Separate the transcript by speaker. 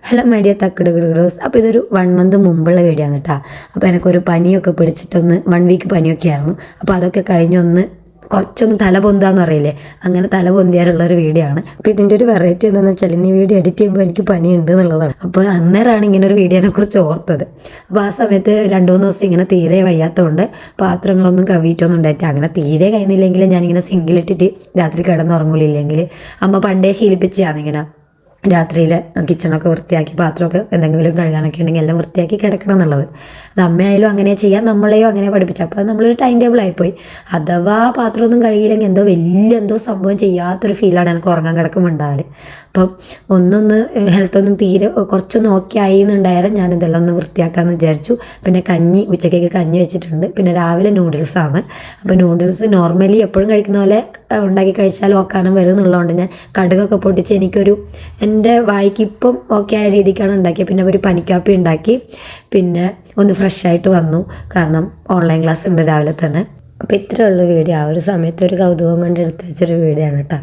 Speaker 1: Hello my dear തക്കടുകളോസ്. അപ്പോൾ ഇതൊരു 1 month മുമ്പുള്ള വീഡിയോ ആണ് കേട്ടോ. അപ്പോൾ എനിക്കൊരു പനിയൊക്കെ പിടിച്ചിട്ടൊന്ന് 1 വീക്ക് പനിയൊക്കെ ആയിരുന്നു. അപ്പോൾ അതൊക്കെ കഴിഞ്ഞൊന്ന് കുറച്ചൊന്ന് തല പൊന്താന്ന് പറയില്ലേ, അങ്ങനെ തല പൊന്തിയാലുള്ളൊരു വീഡിയോ ആണ്. അപ്പോൾ ഇതിൻ്റെ ഒരു വെറൈറ്റി എന്താണെന്ന് വെച്ചാൽ ഇന്ന് ഈ വീഡിയോ എഡിറ്റ് ചെയ്യുമ്പോൾ എനിക്ക് പനിയുണ്ട് എന്നുള്ളതാണ്. അപ്പോൾ അന്നേരമാണ് ഇങ്ങനെ ഒരു വീഡിയോനെ കുറിച്ച് ഓർത്തത്. അപ്പോൾ ആ സമയത്ത് 2-3 ദിവസം ഇങ്ങനെ തീരെ വയ്യാത്തതുകൊണ്ട് പാത്രങ്ങളൊന്നും കവിയിട്ടൊന്നും ഉണ്ടായിട്ട് അങ്ങനെ തീരെ കഴിയുന്നില്ലെങ്കിൽ ഞാനിങ്ങനെ സിങ്കിലിട്ടിട്ട് രാത്രി കിടന്നുറങ്ങില്ലെങ്കിൽ അമ്മ പണ്ടേ ശീലിപ്പിച്ചാണ് ഇങ്ങനെ രാത്രിയിൽ കിച്ചണൊക്കെ വൃത്തിയാക്കി പാത്രമൊക്കെ എന്തെങ്കിലും കഴുകാനൊക്കെ ഉണ്ടെങ്കിൽ എല്ലാം വൃത്തിയാക്കി കിടക്കണം എന്നുള്ളത്. അത് അമ്മയായാലും അങ്ങനെ ചെയ്യാൻ നമ്മളെയോ അങ്ങനെ പഠിപ്പിച്ചു. അപ്പോൾ അത് നമ്മളൊരു ടൈം ടേബിൾ ആയിപ്പോയി. അഥവാ പാത്രമൊന്നും കഴുകിയില്ലെങ്കിൽ എന്തോ സംഭവം ചെയ്യാത്തൊരു ഫീലാണ് എനിക്ക് ഉറങ്ങാൻ കിടക്കുമ്പോൾ. അപ്പം ഒന്നൊന്ന് ഹെൽത്തൊന്നും തീരെ കുറച്ചൊന്ന് ഓക്കെ ആയി എന്നുണ്ടായാലും ഞാനിതെല്ലാം ഒന്ന് വൃത്തിയാക്കാമെന്ന് വിചാരിച്ചു. പിന്നെ ഉച്ചക്കേക്ക് കഞ്ഞി വെച്ചിട്ടുണ്ട്. പിന്നെ രാവിലെ നൂഡിൽസാണ്. അപ്പോൾ നൂഡിൽസ് നോർമലി എപ്പോഴും കഴിക്കുന്ന പോലെ ഉണ്ടാക്കി കഴിച്ചാൽ ഓക്കാനം വരും എന്നുള്ളതുകൊണ്ട് ഞാൻ കടുകൊക്കെ പൊട്ടിച്ച് എൻ്റെ വായിക്ക് ഇപ്പം ഓക്കെ ആയ രീതിക്കാണ് ഉണ്ടാക്കിയത്. പിന്നെ ഒരു പനിക്കാപ്പി ഉണ്ടാക്കി. പിന്നെ ഒന്ന് ഫ്രഷ് ആയിട്ട് വന്നു, കാരണം ഓൺലൈൻ ക്ലാസ് ഉണ്ട് രാവിലെ തന്നെ. അപ്പോൾ ഇത്രയുള്ള വീഡിയോ ആ ഒരു സമയത്ത് ഒരു കൗതുകം കൊണ്ട് എടുത്ത് വെച്ചൊരു വീഡിയോ ആണ് കേട്ടോ.